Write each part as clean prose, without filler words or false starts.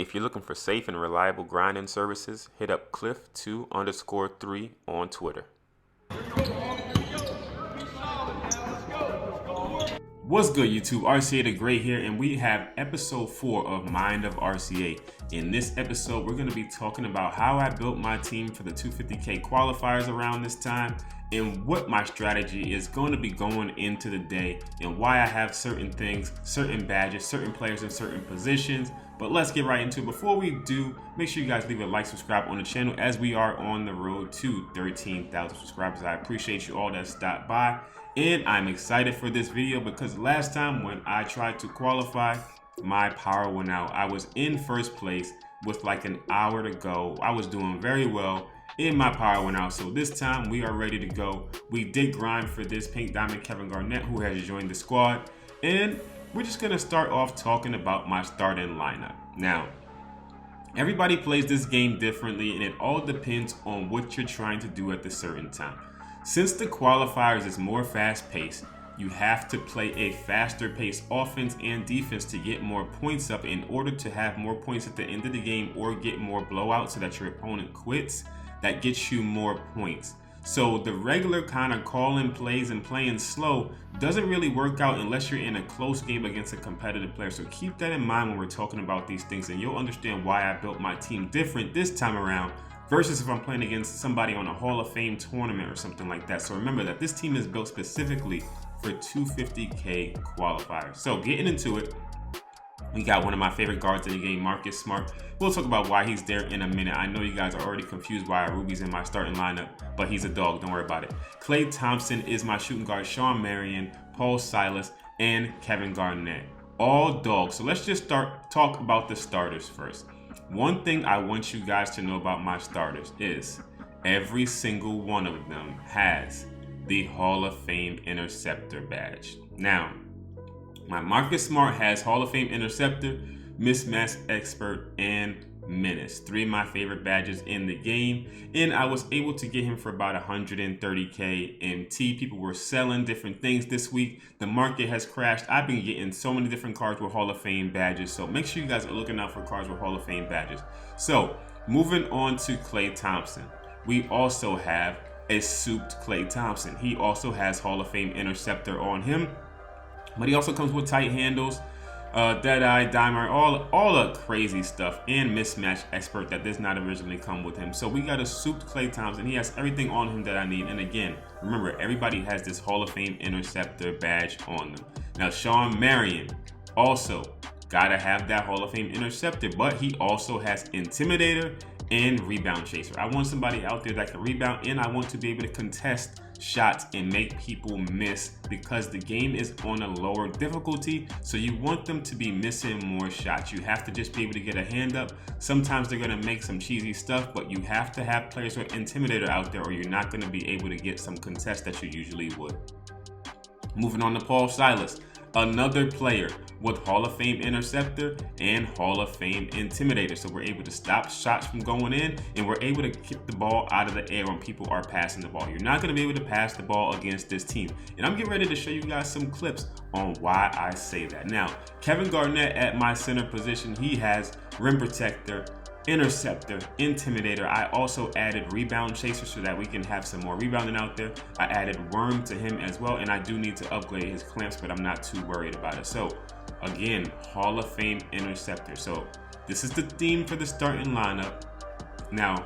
If you're looking for safe and reliable grinding services, hit up Cliff2_3 on Twitter. What's good, YouTube? RCA the Great here, and we have episode 4 of Mind of RCA. In this episode, we're going to be talking about how I built my team for the 250K qualifiers around this time, and what my strategy is going to be going into the day, and why I have certain things, certain badges, certain players in certain positions. But let's get right into it. Before we do, make sure you guys leave a like, subscribe on the channel, as we are on the road to 13,000 subscribers. I appreciate you all that stopped by. And I'm excited for this video because last time when I tried to qualify, my power went out. I was in first place with like an hour to go. I was doing very well and my power went out. So this time we are ready to go. We did grind for this Pink Diamond Kevin Garnett, who has joined the squad. And we're just gonna start off talking about my starting lineup. Now, everybody plays this game differently and it all depends on what you're trying to do at the certain time. Since the qualifiers is more fast-paced, you have to play a faster-paced offense and defense to get more points up in order to have more points at the end of the game or get more blowouts so that your opponent quits. That gets you more points. So the regular kind of calling plays and playing slow doesn't really work out unless you're in a close game against a competitive player. So keep that in mind when we're talking about these things, and you'll understand why I built my team different this time around versus if I'm playing against somebody on a Hall of Fame tournament or something like that. So remember that this team is built specifically for 250K qualifiers. So getting into it, we got one of my favorite guards in the game, Marcus Smart. We'll talk about why he's there in a minute. I know you guys are already confused why Ruby's in my starting lineup, but he's a dog, don't worry about it. Klay Thompson is my shooting guard, Sean Marion, Paul Silas, and Kevin Garnett. All dogs. So let's just talk about the starters first. One thing I want you guys to know about my starters is every single one of them has the Hall of Fame Interceptor badge. Now, my Marcus Smart has Hall of Fame Interceptor, Mismatch Expert, and Menace. 3 of my favorite badges in the game, and I was able to get him for about 130K MT. People were selling different things this week. The market has crashed. I've been getting so many different cards with Hall of Fame badges, so make sure you guys are looking out for cards with Hall of Fame badges. So moving on to Klay Thompson, we also have a souped Klay Thompson. He also has Hall of Fame Interceptor on him, but he also comes with tight handles, Deadeye, Dimer, all the crazy stuff, and Mismatch Expert that does not originally come with him. So we got a souped Klay Thompson. He has everything on him that I need. And again, remember, everybody has this Hall of Fame Interceptor badge on them. Now, Sean Marion also gotta have that Hall of Fame Interceptor, but he also has Intimidator and Rebound Chaser. I want somebody out there that can rebound, and I want to be able to contest shots and make people miss because the game is on a lower difficulty, so you want them to be missing more shots. You have to just be able to get a hand up. Sometimes they're going to make some cheesy stuff, but you have to have players with Intimidator out there or you're not going to be able to get some contests that you usually would. Moving on to Paul Silas, another player with Hall of Fame Interceptor and Hall of Fame Intimidator. So we're able to stop shots from going in, and we're able to keep the ball out of the air when people are passing the ball. You're not going to be able to pass the ball against this team. And I'm getting ready to show you guys some clips on why I say that. Now, Kevin Garnett at my center position, he has Rim Protector, Interceptor, Intimidator. I also added Rebound Chaser so that we can have some more rebounding out there. I added Worm to him as well, and I do need to upgrade his clamps, but I'm not too worried about it. So again, Hall of Fame Interceptor. So this is the theme for the starting lineup. Now,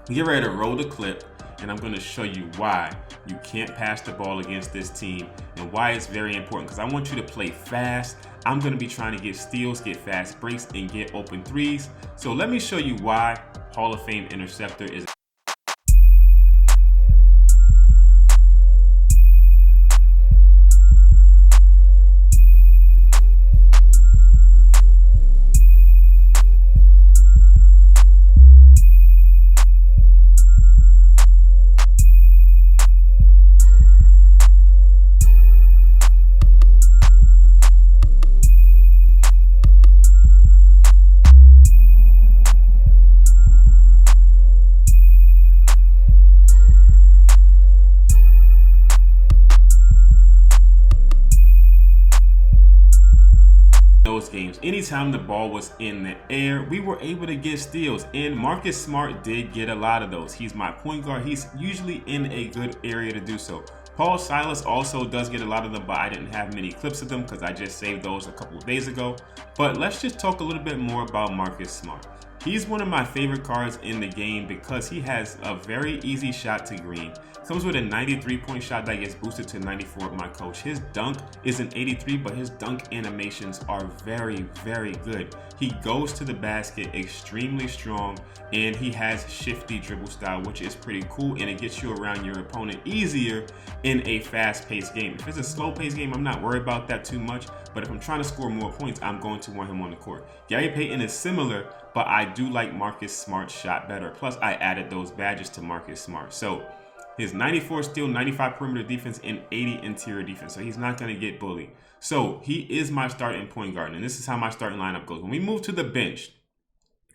get ready to roll the clip, and I'm going to show you why you can't pass the ball against this team and why it's very important, because I want you to play fast. I'm going to be trying to get steals, get fast breaks, and get open threes. So let me show you why Hall of Fame Interceptor is those games, anytime the ball was in the air, we were able to get steals, and Marcus Smart did get a lot of those. He's my point guard. He's usually in a good area to do so. Paul Silas also does get a lot of them, but I didn't have many clips of them because I just saved those a couple of days ago. But let's just talk a little bit more about Marcus Smart. He's one of my favorite cards in the game because he has a very easy shot to green. Comes with a 93-point shot that gets boosted to 94 with my coach. His dunk is an 83, but his dunk animations are very, very good. He goes to the basket extremely strong, and he has shifty dribble style, which is pretty cool, and it gets you around your opponent easier in a fast-paced game. If it's a slow-paced game, I'm not worried about that too much, but if I'm trying to score more points, I'm going to want him on the court. Gary Payton is similar, but I do like Marcus Smart's shot better. Plus, I added those badges to Marcus Smart. So his 94 steal, 95 perimeter defense, and 80 interior defense. So he's not going to get bullied. So he is my starting point guard, and this is how my starting lineup goes. When we move to the bench,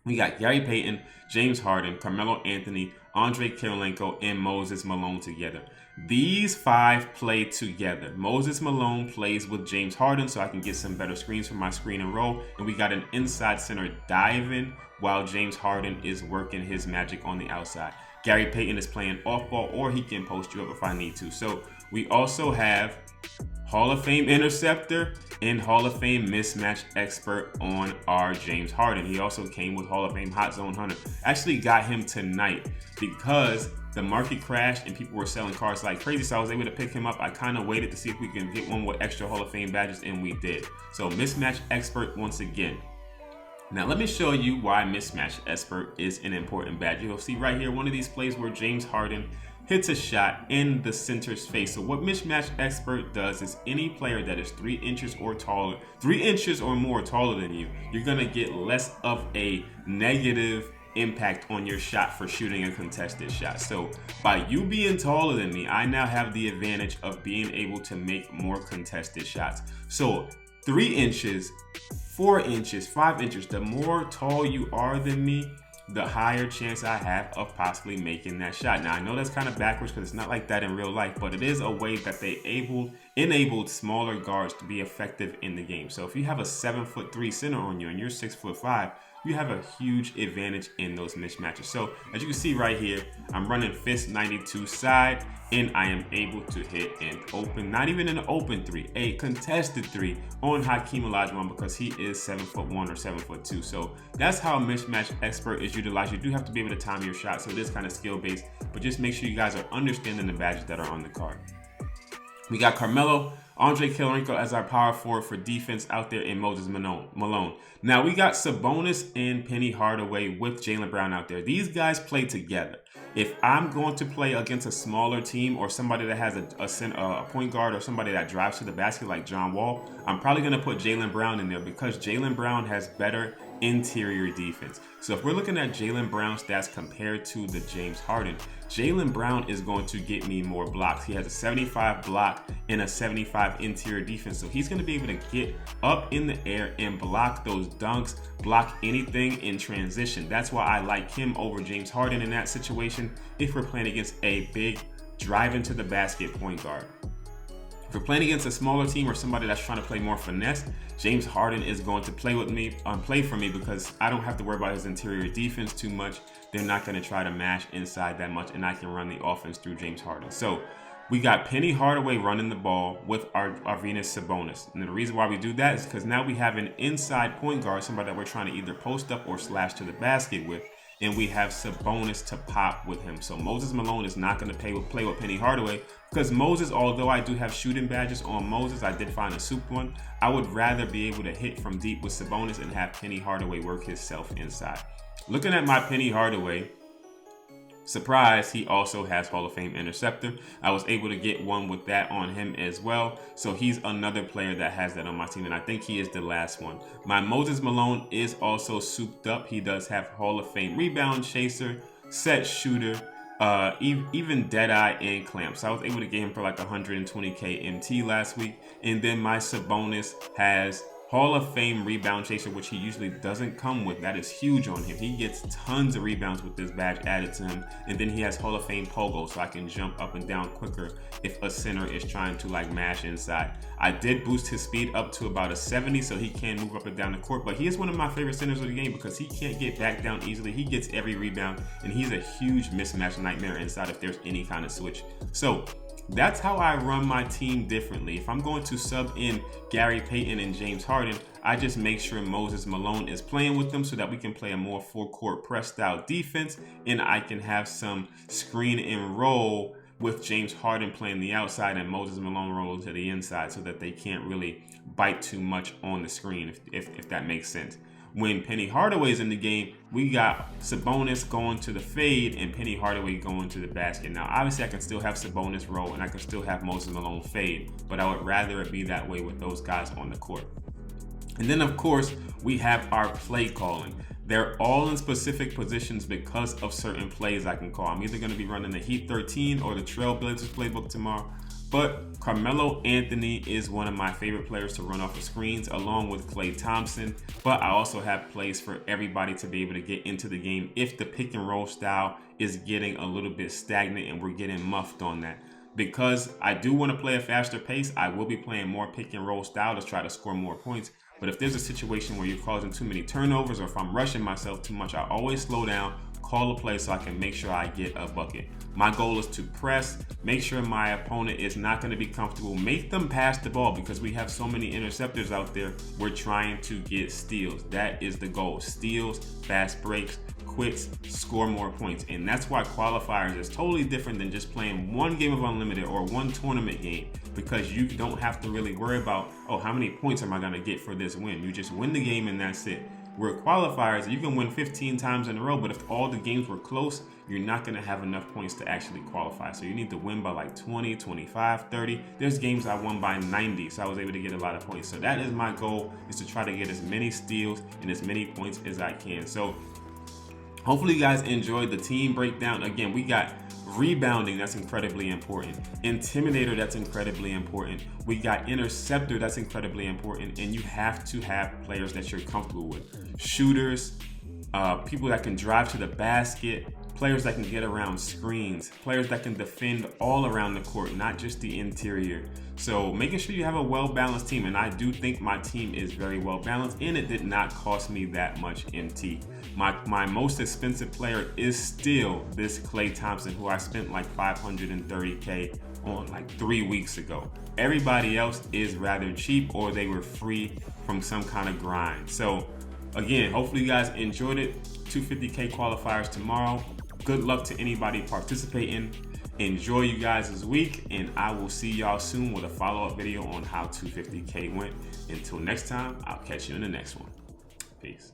we got Gary Payton, James Harden, Carmelo Anthony, Andre Kirilenko, and Moses Malone together. These five play together. Moses Malone plays with James Harden, so I can get some better screens from my screen and roll. And we got an inside center diving while James Harden is working his magic on the outside. Gary Payton is playing off ball, or he can post you up if I need to. So we also have Hall of Fame interceptor and Hall of Fame mismatch expert on our James Harden. He also came with Hall of Fame hot zone hunter. Actually got him tonight because the market crashed and people were selling cards like crazy, so I was able to pick him up. I kind of waited to see if we can get one with extra Hall of Fame badges, and we did. So mismatch expert once again. Now let me show you why mismatch expert is an important badge. You'll see right here one of these plays where James Harden hits a shot in the center's face. So what mismatch expert does is any player that is 3 inches or taller, 3 inches or more taller than you, you're gonna get less of a negative impact on your shot for shooting a contested shot. So by you being taller than me, I now have the advantage of being able to make more contested shots. So 3 inches, 4 inches, 5 inches, the more tall you are than me, the higher chance I have of possibly making that shot. Now I know that's kind of backwards because it's not like that in real life, but it is a way that they enabled smaller guards to be effective in the game. So if you have a 7'3" center on you and you're 6'5", you have a huge advantage in those mismatches. So as you can see right here, I'm running fist 92 side, and I am able to hit an open, not even an open three, a contested three on Hakeem Olajuwon because he is 7'1" or 7'2". So that's how mismatch expert is utilized. You do have to be able to time your shot, so it is kind of skill based, but just make sure you guys are understanding the badges that are on the card. We got Carmelo, Andre Kirilenko as our power forward for defense out there, in Moses Malone. Now we got Sabonis and Penny Hardaway with Jaylen Brown out there. These guys play together. If I'm going to play against a smaller team or somebody that has a point guard or somebody that drives to the basket like John Wall, I'm probably going to put Jaylen Brown in there because Jaylen Brown has better interior defense. So if we're looking at Jaylen Brown stats compared to the James Harden, Jaylen Brown is going to get me more blocks. He has a 75 block and a 75 interior defense. So he's going to be able to get up in the air and block those dunks, block anything in transition. That's why I like him over James Harden in that situation if we're playing against a big drive into the basket point guard. If we're playing against a smaller team or somebody that's trying to play more finesse, James Harden is going to play for me because I don't have to worry about his interior defense too much. They're not going to try to mash inside that much, and I can run the offense through James Harden. So we got Penny Hardaway running the ball with our Venus Sabonis. And the reason why we do that is because now we have an inside point guard, somebody that we're trying to either post up or slash to the basket with, and we have Sabonis to pop with him. So Moses Malone is not going to play with Penny Hardaway because Moses, although I do have shooting badges on Moses, I did find a super one. I would rather be able to hit from deep with Sabonis and have Penny Hardaway work himself inside. Looking at my Penny Hardaway, surprise, he also has Hall of Fame interceptor. I was able to get one with that on him as well. So he's another player that has that on my team, and I think he is the last one. My Moses Malone is also souped up. He does have Hall of Fame rebound chaser, set shooter, even Deadeye and Clamp. So I was able to get him for like 120k MT last week. And then my Sabonis has Hall of Fame rebound chaser, which he usually doesn't come with. That is huge on him. He gets tons of rebounds with this badge added to him. And then he has Hall of Fame pogo, so I can jump up and down quicker if a center is trying to like mash inside. I did boost his speed up to about a 70, so he can move up and down the court. But he is one of my favorite centers of the game because he can't get back down easily. He gets every rebound, and he's a huge mismatch nightmare inside if there's any kind of switch. So that's how I run my team differently. If I'm going to sub in Gary Payton and James Harden, I just make sure Moses Malone is playing with them so that we can play a more full court press style defense, and I can have some screen and roll with James Harden playing the outside and Moses Malone rolling to the inside so that they can't really bite too much on the screen, if that makes sense. When Penny Hardaway's in the game, we got Sabonis going to the fade and Penny Hardaway going to the basket. Now, obviously, I can still have Sabonis roll and I can still have Moses Malone fade, but I would rather it be that way with those guys on the court. And then, of course, we have our play calling. They're all in specific positions because of certain plays I can call. I'm either going to be running the Heat 13 or the Trailblazers playbook tomorrow. But Carmelo Anthony is one of my favorite players to run off the screens, along with Klay Thompson. But I also have plays for everybody to be able to get into the game if the pick and roll style is getting a little bit stagnant and we're getting muffed on that. Because I do want to play a faster pace, I will be playing more pick and roll style to try to score more points. But if there's a situation where you're causing too many turnovers or if I'm rushing myself too much, I always slow down, call a play so I can make sure I get a bucket. My goal is to press, make sure my opponent is not going to be comfortable, make them pass the ball because we have so many interceptors out there. We're trying to get steals. That is the goal. Steals, fast breaks, quits, score more points. And that's why qualifiers is totally different than just playing one game of unlimited or one tournament game, because you don't have to really worry about, oh, how many points am I going to get for this win? You just win the game and that's it. Where qualifiers, you can win 15 times in a row, but if all the games were close, you're not going to have enough points to actually qualify. So you need to win by like 20, 25, 30. There's games I won by 90, so I was able to get a lot of points. So that is my goal, is to try to get as many steals and as many points as I can. So hopefully you guys enjoyed the team breakdown. Again, we got rebounding, that's incredibly important. Intimidator, that's incredibly important. We got interceptor, that's incredibly important. And you have to have players that you're comfortable with. Shooters, people that can drive to the basket, players that can get around screens, players that can defend all around the court, not just the interior. So making sure you have a well-balanced team, and I do think my team is very well-balanced, and it did not cost me that much MT. My most expensive player is still this Klay Thompson, who I spent like $530K on like 3 weeks ago. Everybody else is rather cheap, or they were free from some kind of grind. So again, hopefully you guys enjoyed it. 250K qualifiers tomorrow. Good luck to anybody participating. Enjoy you guys this week, and I will see y'all soon with a follow-up video on how 250K went. Until next time, I'll catch you in the next one. Peace.